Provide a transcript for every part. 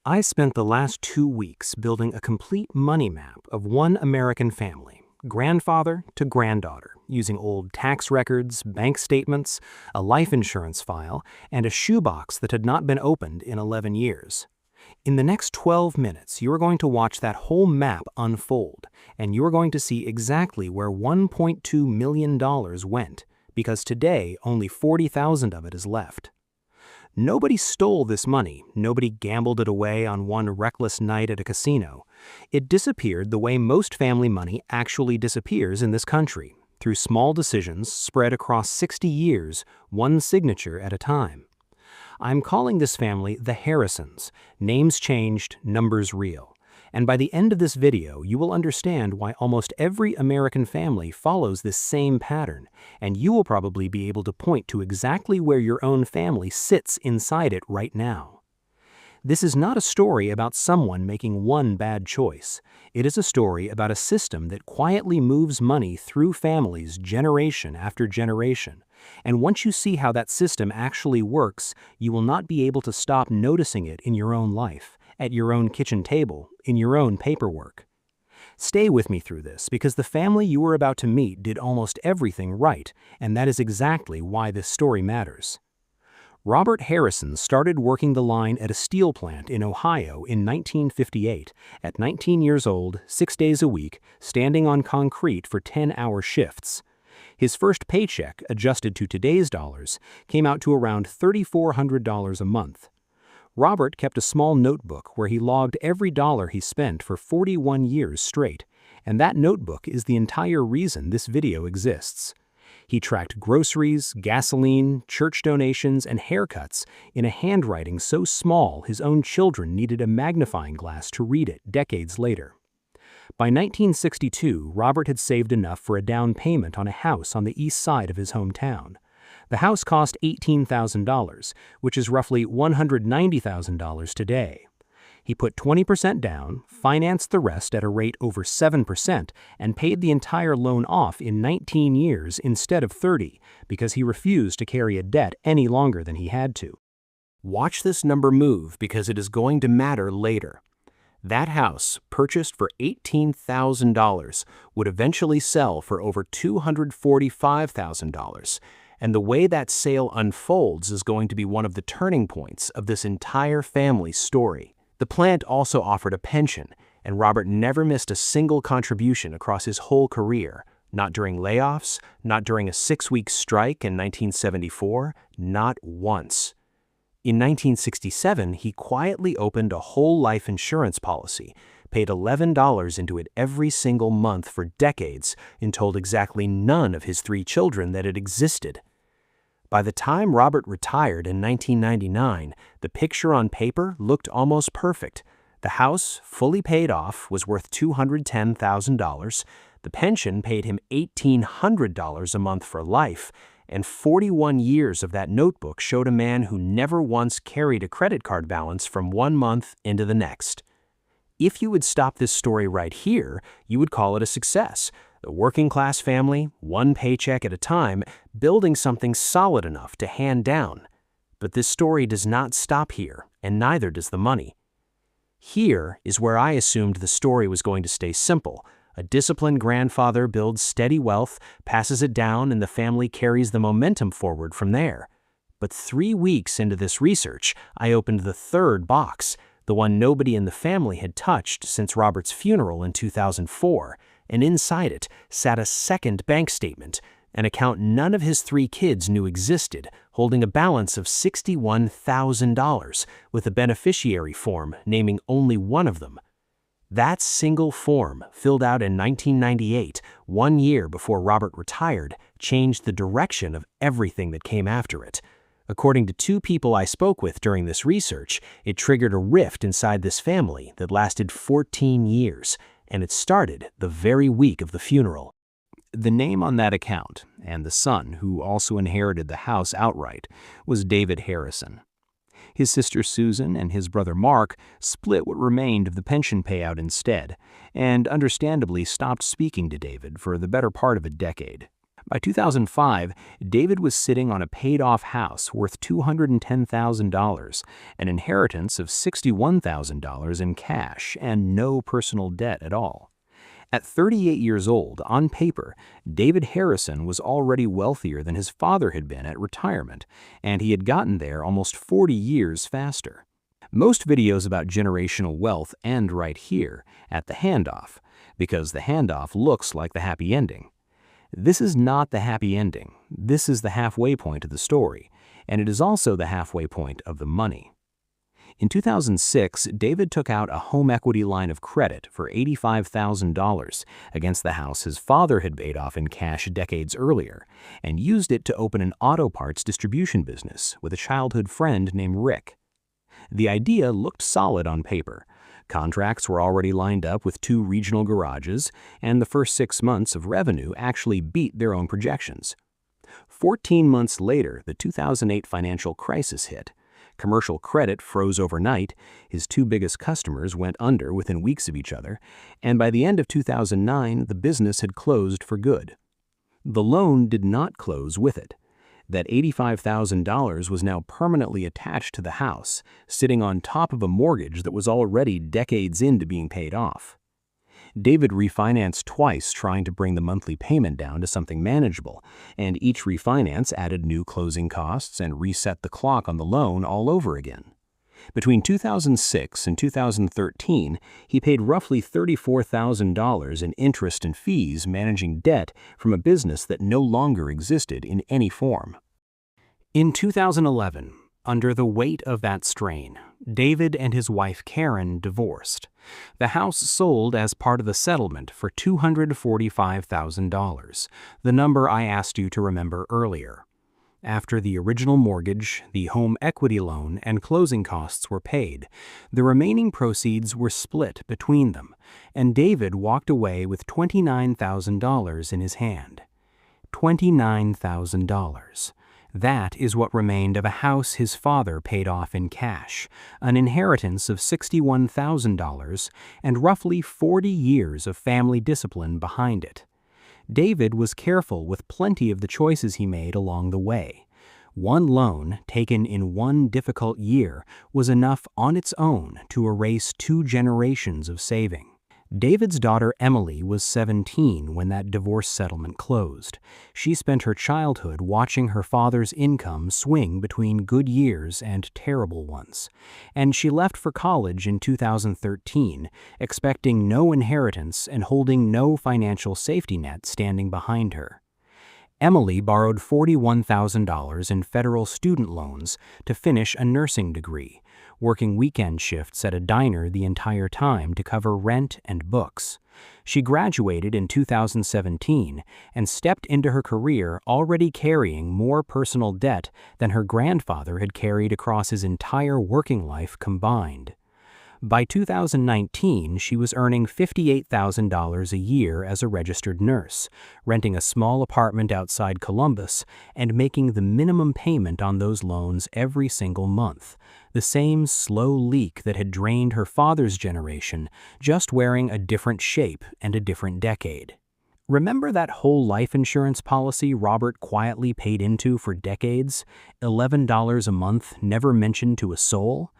I spent the last 2 weeks building a complete money map of one American family, grandfather to granddaughter, using old tax records, bank statements, a life insurance file, and a shoebox that had not been opened in 11 years. In the next 12 minutes, you are going to watch that whole map unfold, and you are going to see exactly where $1.2 million went, because today only 40,000 of it is left. Nobody stole this money, nobody gambled it away on one reckless night at a casino. It disappeared the way most family money actually disappears in this country, through small decisions spread across 60 years, one signature at a time. I'm calling this family the Harrisons, names changed, numbers real. And by the end of this video, you will understand why almost every American family follows this same pattern, and you will probably be able to point to exactly where your own family sits inside it right now. This is not a story about someone making one bad choice. It is a story about a system that quietly moves money through families generation after generation. And once you see how that system actually works, you will not be able to stop noticing it in your own life, at your own kitchen table, in your own paperwork. Stay with me through this, because the family you are about to meet did almost everything right, and that is exactly why this story matters. Robert Harrison started working the line at a steel plant in Ohio in 1958, at 19 years old, 6 days a week, standing on concrete for 10-hour shifts. His first paycheck, adjusted to today's dollars, came out to around $3,400 a month. Robert kept a small notebook where he logged every dollar he spent for 41 years straight, and that notebook is the entire reason this video exists. He tracked groceries, gasoline, church donations, and haircuts in a handwriting so small his own children needed a magnifying glass to read it decades later. By 1962, Robert had saved enough for a down payment on a house on the east side of his hometown. The house cost $18,000, which is roughly $190,000 today. He put 20% down, financed the rest at a rate over 7%, and paid the entire loan off in 19 years instead of 30, because he refused to carry a debt any longer than he had to. Watch this number move, because it is going to matter later. That house, purchased for $18,000, would eventually sell for over $245,000. And the way that sale unfolds is going to be one of the turning points of this entire family's story. The plant also offered a pension, and Robert never missed a single contribution across his whole career. Not during layoffs, not during a 6-week strike in 1974, not once. In 1967, he quietly opened a whole life insurance policy, paid $11 into it every single month for decades, and told exactly none of his 3 children that it existed. By the time Robert retired in 1999, the picture on paper looked almost perfect. The house, fully paid off, was worth $210,000, the pension paid him $1,800 a month for life, and 41 years of that notebook showed a man who never once carried a credit card balance from one month into the next. If you would stop this story right here, you would call it a success. The working-class family, one paycheck at a time, building something solid enough to hand down. But this story does not stop here, and neither does the money. Here is where I assumed the story was going to stay simple. A disciplined grandfather builds steady wealth, passes it down, and the family carries the momentum forward from there. But 3 weeks into this research, I opened the third box, the one nobody in the family had touched since Robert's funeral in 2004, and inside it sat a second bank statement, an account none of his 3 kids knew existed, holding a balance of $61,000, with a beneficiary form naming only one of them. That single form, filled out in 1998, 1 year before Robert retired, changed the direction of everything that came after it. According to 2 people I spoke with during this research, it triggered a rift inside this family that lasted 14 years, and it started the very week of the funeral. The name on that account, and the son, who also inherited the house outright, was David Harrison. His sister Susan and his brother Mark split what remained of the pension payout instead, and understandably stopped speaking to David for the better part of a decade. By 2005, David was sitting on a paid-off house worth $210,000, an inheritance of $61,000 in cash, and no personal debt at all. At 38 years old, on paper, David Harrison was already wealthier than his father had been at retirement, and he had gotten there almost 40 years faster. Most videos about generational wealth end right here, at the handoff, because the handoff looks like the happy ending. This is not the happy ending. This is the halfway point of the story, and it is also the halfway point of the money. In 2006, David took out a home equity line of credit for $85,000 against the house his father had paid off in cash decades earlier, and used it to open an auto parts distribution business with a childhood friend named Rick. The idea looked solid on paper. Contracts were already lined up with 2 regional garages, and the first 6 months of revenue actually beat their own projections. 14 months later, the 2008 financial crisis hit. Commercial credit froze overnight, his 2 biggest customers went under within weeks of each other, and by the end of 2009, the business had closed for good. The loan did not close with it. That $85,000 was now permanently attached to the house, sitting on top of a mortgage that was already decades into being paid off. David refinanced twice, trying to bring the monthly payment down to something manageable, and each refinance added new closing costs and reset the clock on the loan all over again. Between 2006 and 2013, he paid roughly $34,000 in interest and fees managing debt from a business that no longer existed in any form. In 2011, under the weight of that strain, David and his wife Karen divorced. The house sold as part of the settlement for $245,000, the number I asked you to remember earlier. After the original mortgage, the home equity loan, and closing costs were paid, the remaining proceeds were split between them, and David walked away with $29,000 in his hand. $29,000. That is what remained of a house his father paid off in cash, an inheritance of $61,000, and roughly 40 years of family discipline behind it. David was careful with plenty of the choices he made along the way. One loan, taken in one difficult year, was enough on its own to erase 2 generations of saving. David's daughter Emily was 17 when that divorce settlement closed. She spent her childhood watching her father's income swing between good years and terrible ones, and she left for college in 2013, expecting no inheritance and holding no financial safety net standing behind her. Emily borrowed $41,000 in federal student loans to finish a nursing degree, working weekend shifts at a diner the entire time to cover rent and books. She graduated in 2017 and stepped into her career already carrying more personal debt than her grandfather had carried across his entire working life combined. By 2019, she was earning $58,000 a year as a registered nurse, renting a small apartment outside Columbus, and making the minimum payment on those loans every single month, the same slow leak that had drained her father's generation, just wearing a different shape and a different decade. Remember that whole life insurance policy Robert quietly paid into for decades? $11 a month, never mentioned to a soul?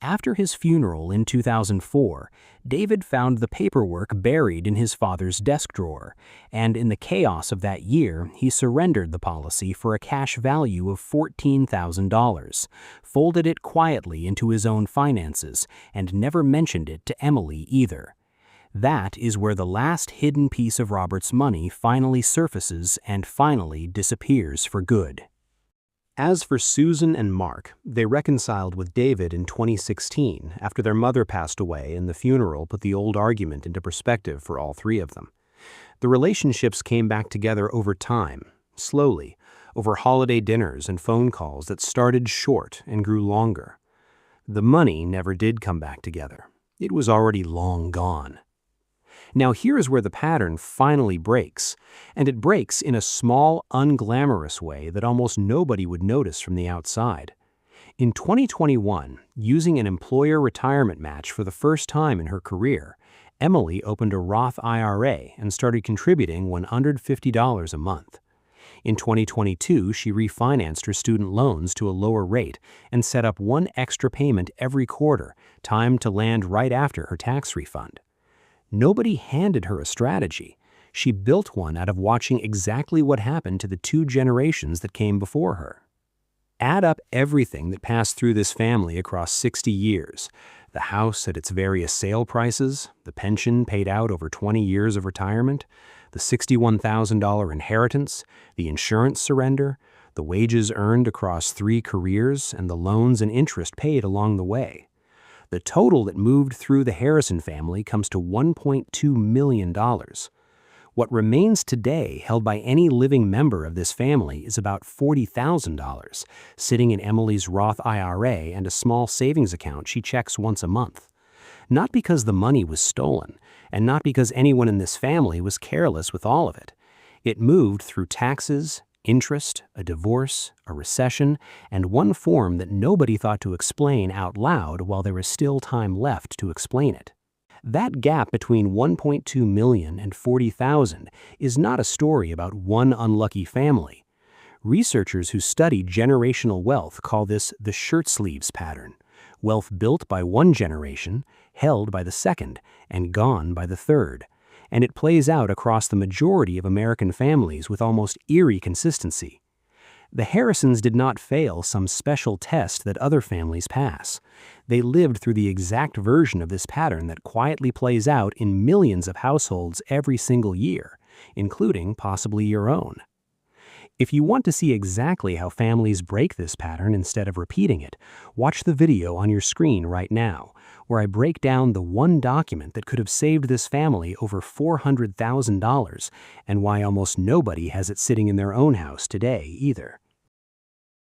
After his funeral in 2004, David found the paperwork buried in his father's desk drawer, and in the chaos of that year, he surrendered the policy for a cash value of $14,000, folded it quietly into his own finances, and never mentioned it to Emily either. That is where the last hidden piece of Robert's money finally surfaces and finally disappears for good. As for Susan and Mark, they reconciled with David in 2016 after their mother passed away, and the funeral put the old argument into perspective for all 3 of them. The relationships came back together over time, slowly, over holiday dinners and phone calls that started short and grew longer. The money never did come back together. It was already long gone. Now here is where the pattern finally breaks, and it breaks in a small, unglamorous way that almost nobody would notice from the outside. In 2021, using an employer retirement match for the first time in her career, Emily opened a Roth IRA and started contributing $150 a month. In 2022, she refinanced her student loans to a lower rate and set up one extra payment every quarter, timed to land right after her tax refund. Nobody handed her a strategy. She built one out of watching exactly what happened to the two generations that came before her. Add up everything that passed through this family across 60 years. The house at its various sale prices, the pension paid out over 20 years of retirement, the $61,000 inheritance, the insurance surrender, the wages earned across 3 careers, and the loans and interest paid along the way. The total that moved through the Harrison family comes to $1.2 million. What remains today held by any living member of this family is about $40,000, sitting in Emily's Roth IRA and a small savings account she checks once a month. Not because the money was stolen, and not because anyone in this family was careless with all of it. It moved through taxes, interest, a divorce, a recession, and one form that nobody thought to explain out loud while there was still time left to explain it. That gap between 1.2 million and 40,000 is not a story about one unlucky family. Researchers who study generational wealth call this the shirt sleeves pattern, wealth built by one generation, held by the second, and gone by the third. And it plays out across the majority of American families with almost eerie consistency. The Harrisons did not fail some special test that other families pass. They lived through the exact version of this pattern that quietly plays out in millions of households every single year, including possibly your own. If you want to see exactly how families break this pattern instead of repeating it, watch the video on your screen right now, where I break down the one document that could have saved this family over $400,000 and why almost nobody has it sitting in their own house today either.